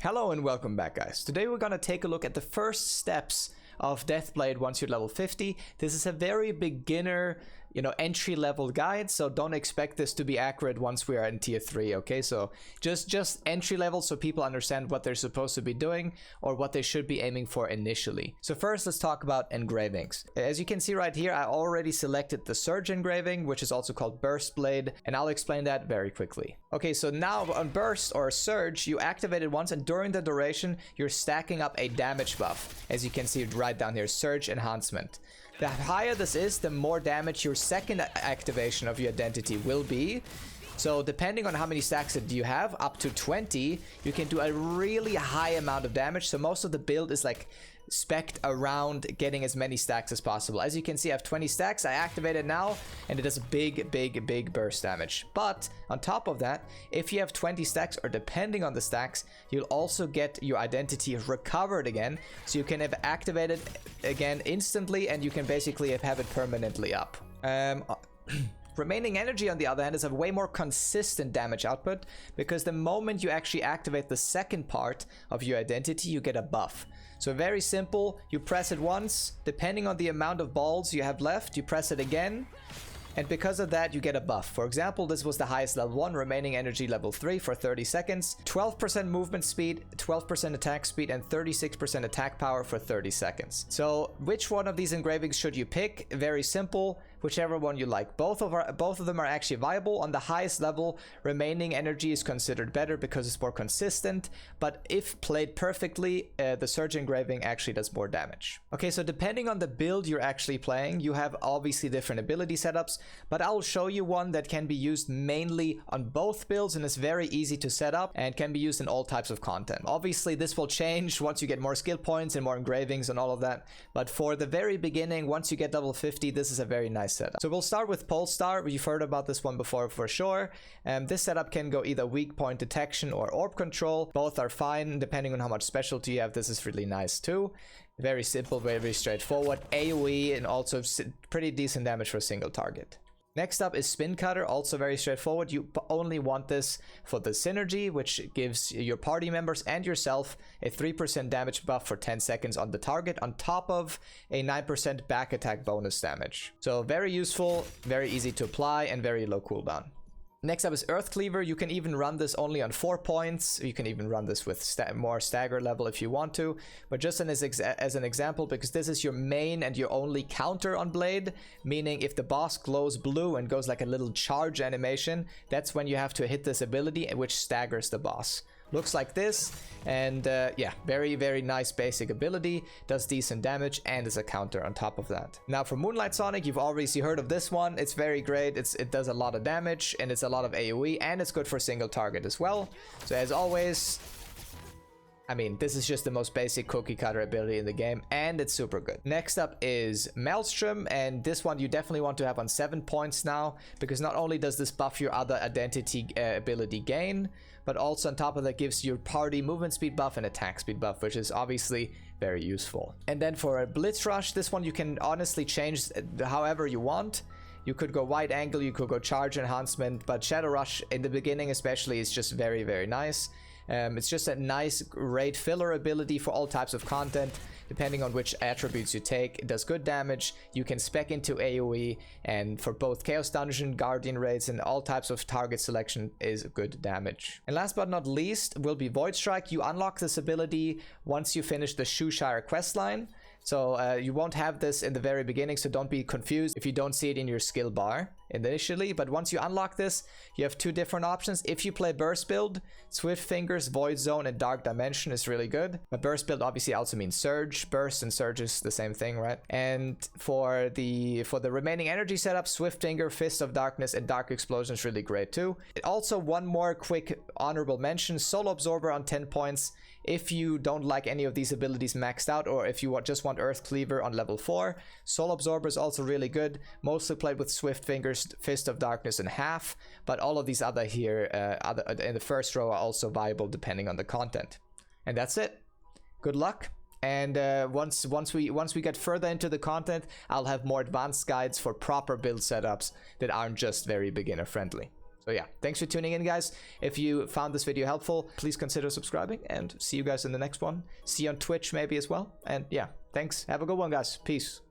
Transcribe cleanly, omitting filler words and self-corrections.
Hello and welcome back, guys. Today we're gonna take a look at the first steps of Deathblade once you're level 50. This is a very beginner, entry-level guide, so don't expect this to be accurate once we are in tier 3, okay? So just entry-level so people understand what they're supposed to be doing or what they should be aiming for initially. So first, let's talk about engravings. As you can see right here, I already selected the Surge engraving, which is also called Burst Blade, and I'll explain that very quickly. Okay, so now on Burst or Surge, you activate it once, and during the duration, you're stacking up a damage buff. As you can see right down here, Surge Enhancement. The higher this is, the more damage your second activation of your identity will be. So depending on how many stacks that you have, up to 20, you can do a really high amount of damage. So most of the build is like spec'd around getting as many stacks as possible. As you can see, I have 20 stacks. I activate it now, and it does big burst damage. But on top of that, if you have 20 stacks, or depending on the stacks, you'll also get your identity recovered again. So you can have activated again instantly, and you can basically have it permanently up. Remaining energy, on the other hand, is a way more consistent damage output, because the moment you actually activate the second part of your identity, you get a buff. So very simple, you press it once, depending on the amount of balls you have left, you press it again, and because of that, you get a buff. For example, this was the highest level 1, remaining energy level 3 for 30 seconds, 12% movement speed, 12% attack speed, and 36% attack power for 30 seconds. So which one of these engravings should you pick? Very simple, whichever one you like. Both of them are actually viable. On the highest level, remaining energy is considered better because it's more consistent, but if played perfectly, the Surge engraving actually does more damage. Okay, so depending on the build you're actually playing, you have obviously different ability setups, but I'll show you one that can be used mainly on both builds and is very easy to set up and can be used in all types of content. Obviously, this will change once you get more skill points and more engravings and all of that, but for the very beginning, once you get level 50, this is a very nice setup. So we'll start with Polestar. You've heard about this one before for sure. This setup can go either weak point detection or orb control. Both are fine depending on how much specialty you have. This is really nice too. Very simple, very straightforward. AoE and also pretty decent damage for a single target. Next up is Spin Cutter, also very straightforward. You only want this for the synergy, which gives your party members and yourself a 3% damage buff for 10 seconds on the target, on top of a 9% back attack bonus damage. So very useful, very easy to apply, and very low cooldown. Next up is Earth Cleaver. You can even run this only on 4 points. You can even run this with more stagger level if you want to. But just as an example, because this is your main and your only counter on Blade, meaning if the boss glows blue and goes like a little charge animation, that's when you have to hit this ability, which staggers the boss. Looks like this, and yeah, very nice basic ability, does decent damage, and is a counter on top of that. Now for Moonlight Sonic, you've obviously heard of this one. It's very great. It does a lot of damage, and it's a lot of AoE, and it's good for single target as well. So as always, I mean, this is just the most basic cookie cutter ability in the game, and it's super good. Next up is Maelstrom, and this one you definitely want to have on 7 points now, because not only does this buff your other identity ability gain, but also on top of that gives your party movement speed buff and attack speed buff, which is obviously very useful. And then for a Blitz Rush, this one you can honestly change however you want. You could go wide angle, you could go charge enhancement, but Shadow Rush in the beginning especially is just very nice. It's just a nice raid filler ability for all types of content, depending on which attributes you take. It does good damage, you can spec into AoE, and for both Chaos Dungeon, Guardian raids, and all types of target selection is good damage. And last but not least will be Void Strike. You unlock this ability once you finish the Shoeshire questline. So you won't have this in the very beginning, so don't be confused if you don't see it in your skill bar initially. But once you unlock this, you have 2 different options. If you play Burst build, Swift Fingers, Void Zone, and Dark Dimension is really good. But Burst build obviously also means Surge. Burst and Surge is the same thing, right? And for the remaining energy setup, Swift Finger, Fist of Darkness, and Dark Explosion is really great too. Also, one more quick honorable mention, Soul Absorber on 10 points. If you don't like any of these abilities maxed out, or if you just want Earth Cleaver on level 4, Soul Absorber is also really good. Mostly played with Swift Fingers, Fist of Darkness, and half, but all of these other here in the first row are also viable depending on the content. And that's it. Good luck. And once we get further into the content, I'll have more advanced guides for proper build setups that aren't just very beginner friendly. So yeah, thanks for tuning in, guys. If you found this video helpful, please consider subscribing, and see you guys in the next one. See you on Twitch maybe as well. And yeah, thanks. Have a good one, guys. Peace.